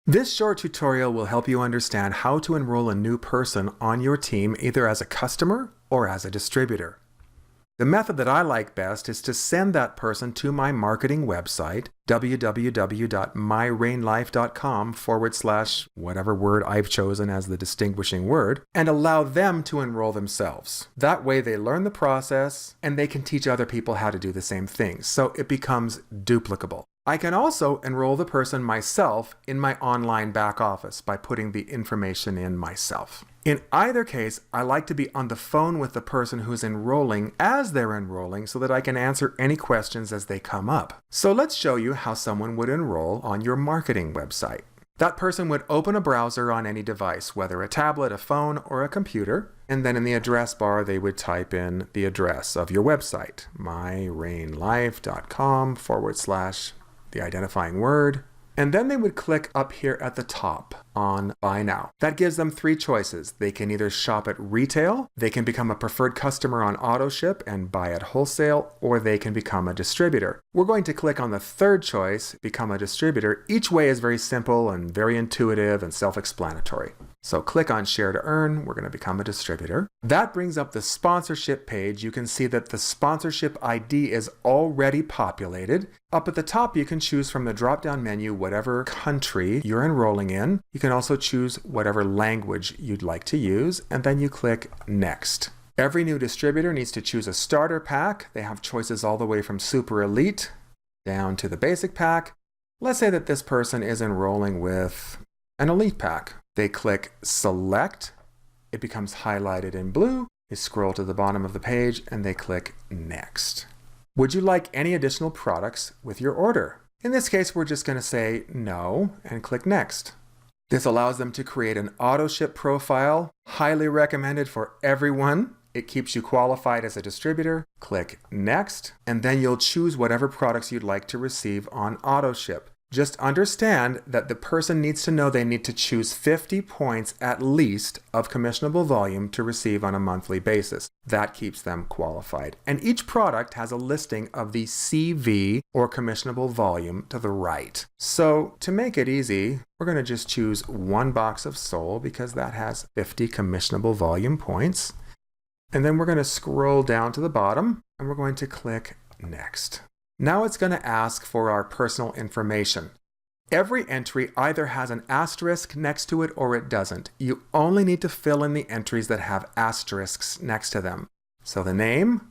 This short tutorial will help you understand how to enroll a new person on your team either as a customer or as a distributor. The method that I like best is to send that person to my marketing website, www.myrainlife.com/ whatever word I've chosen as the distinguishing word, and allow them to enroll themselves. That way they learn the process and they can teach other people how to do the same thing, so it becomes duplicable. I can also enroll the person myself in my online back office by putting the information in myself. In either case, I like to be on the phone with the person who's enrolling as they're enrolling so that I can answer any questions as they come up. So let's show you how someone would enroll on your marketing website. That person would open a browser on any device, whether a tablet, a phone, or a computer, and then in the address bar they would type in the address of your website, myrainlife.com/ the identifying word, and then they would click up here at the top on Buy Now. That gives them three choices. They can either shop at retail, they can become a preferred customer on AutoShip and buy at wholesale, or they can become a distributor. We're going to click on the third choice, become a distributor. Each way is very simple and very intuitive and self-explanatory. So click on Share to Earn. We're going to become a distributor. That brings up the sponsorship page. You can see that the sponsorship ID is already populated. Up at the top, you can choose from the drop-down menu whatever country you're enrolling in. You can also choose whatever language you'd like to use, and then you click Next. Every new distributor needs to choose a starter pack. They have choices all the way from Super Elite down to the basic pack. Let's say that this person is enrolling with an Elite pack. They click Select. It becomes highlighted in blue. They scroll to the bottom of the page and they click Next. Would you like any additional products with your order? In this case, we're just going to say no and click Next. This allows them to create an AutoShip profile, highly recommended for everyone. It keeps you qualified as a distributor. Click Next, and then you'll choose whatever products you'd like to receive on AutoShip. Just understand that the person needs to know they need to choose 50 points at least of commissionable volume to receive on a monthly basis. That keeps them qualified. And each product has a listing of the CV or commissionable volume to the right. So to make it easy, we're going to just choose one box of Soul because that has 50 commissionable volume points. And then we're going to scroll down to the bottom and we're going to click Next. Now it's going to ask for our personal information. Every entry either has an asterisk next to it or it doesn't. You only need to fill in the entries that have asterisks next to them. So the name,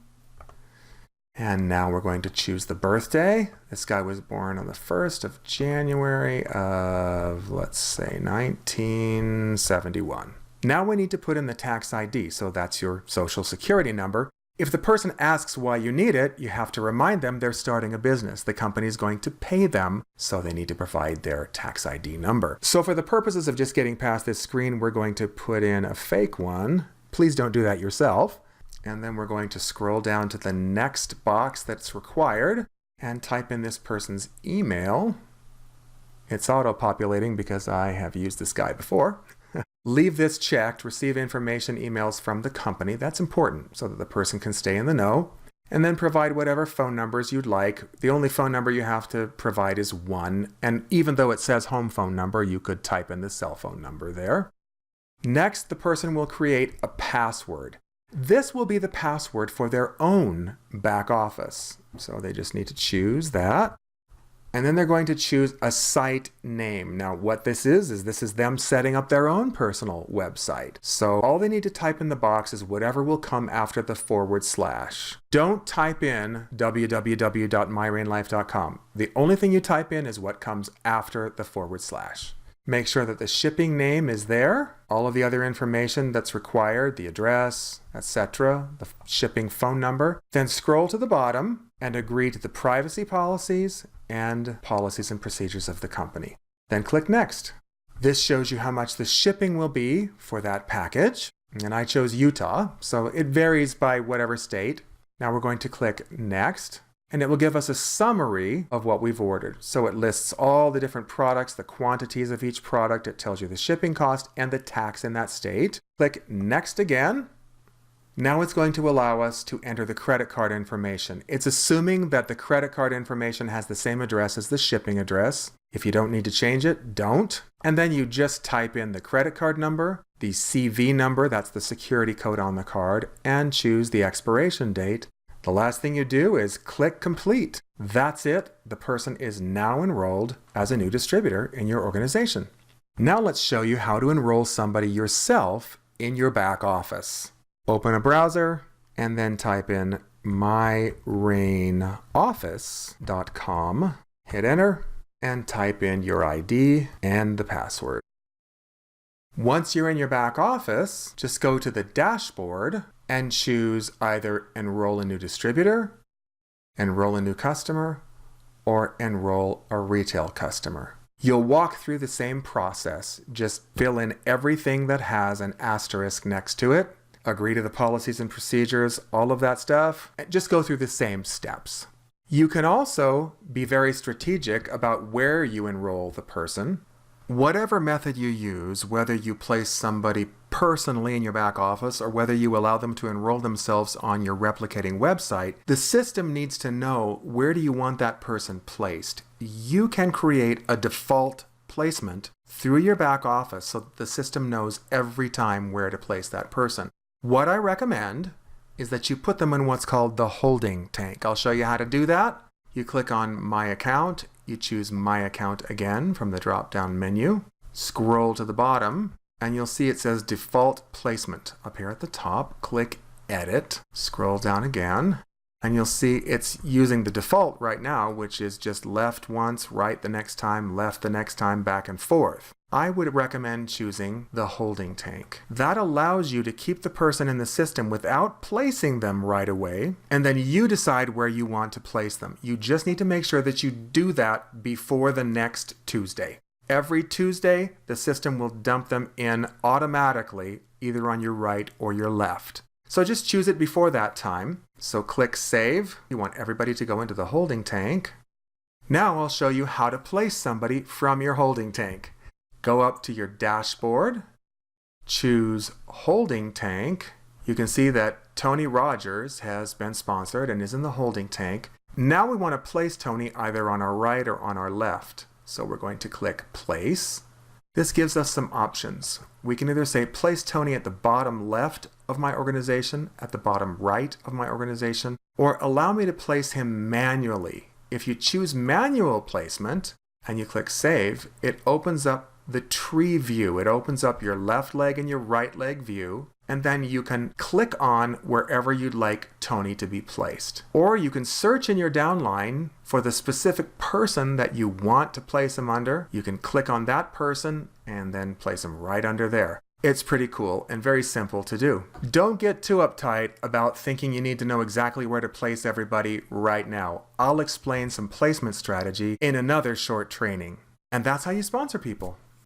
and now we're going to choose the birthday. This guy was born on the 1st of January of, let's say, 1971. Now we need to put in the tax ID, so that's your social security number. If the person asks why you need it, you have to remind them they're starting a business. The company is going to pay them, so they need to provide their tax ID number. So for the purposes of just getting past this screen, we're going to put in a fake one. Please don't do that yourself. And then we're going to scroll down to the next box that's required and type in this person's email. It's auto-populating because I have used this guy before. Leave this checked, receive information emails from the company. That's important so that the person can stay in the know. And then provide whatever phone numbers you'd like. The only phone number you have to provide is one. And even though it says home phone number, you could type in the cell phone number there. Next, the person will create a password. This will be the password for their own back office. So they just need to choose that. And then they're going to choose a site name. Now what this is them setting up their own personal website. So all they need to type in the box is whatever will come after the /. Don't type in www.myrainlife.com. The only thing you type in is what comes after the /. Make sure that the shipping name is there, all of the other information that's required, the address, etc., the shipping phone number. Then scroll to the bottom and agree to the privacy policies and policies and procedures of the company. Then click Next. This shows you how much the shipping will be for that package. And I chose Utah, so it varies by whatever state. Now we're going to click Next. And it will give us a summary of what we've ordered. So it lists all the different products, the quantities of each product. It tells you the shipping cost and the tax in that state. Click Next again. Now it's going to allow us to enter the credit card information. It's assuming that the credit card information has the same address as the shipping address. If you don't need to change it, don't. And then you just type in the credit card number, the CV number, that's the security code on the card, and choose the expiration date. The last thing you do is click complete. That's it. The person is now enrolled as a new distributor in your organization. Now let's show you how to enroll somebody yourself in your back office. Open a browser and then type in myrainoffice.com. Hit enter and type in your ID and the password. Once you're in your back office, just go to the dashboard and choose either Enroll a New Distributor, Enroll a New Customer, or Enroll a Retail Customer. You'll walk through the same process. Just fill in everything that has an asterisk next to it, agree to the policies and procedures, all of that stuff, and just go through the same steps. You can also be very strategic about where you enroll the person. Whatever method you use, whether you place somebody personally in your back office or whether you allow them to enroll themselves on your replicating website, the system needs to know where do you want that person placed. You can create a default placement through your back office so that the system knows every time where to place that person. What I recommend is that you put them in what's called the holding tank. I'll show you how to do that. You click on My Account. You choose My Account again from the drop-down menu. Scroll to the bottom, and you'll see it says Default Placement up here at the top. Click Edit. Scroll down again, and you'll see it's using the default right now, which is just left once, right the next time, left the next time, back and forth. I would recommend choosing the holding tank. That allows you to keep the person in the system without placing them right away, and then you decide where you want to place them. You just need to make sure that you do that before the next Tuesday. Every Tuesday, the system will dump them in automatically, either on your right or your left. So just choose it before that time. So click Save. You want everybody to go into the holding tank. Now I'll show you how to place somebody from your holding tank. Go up to your dashboard, choose Holding Tank. You can see that Tony Rogers has been sponsored and is in the holding tank. Now we want to place Tony either on our right or on our left. So we're going to click Place. This gives us some options. We can either say place Tony at the bottom left of my organization, at the bottom right of my organization, or allow me to place him manually. If you choose manual placement and you click Save, it opens up the tree view. It opens up your left leg and your right leg view, and then you can click on wherever you'd like Tony to be placed. Or you can search in your downline for the specific person that you want to place him under. You can click on that person and then place him right under there. It's pretty cool and very simple to do. Don't get too uptight about thinking you need to know exactly where to place everybody right now. I'll explain some placement strategy in another short training. And that's how you sponsor people.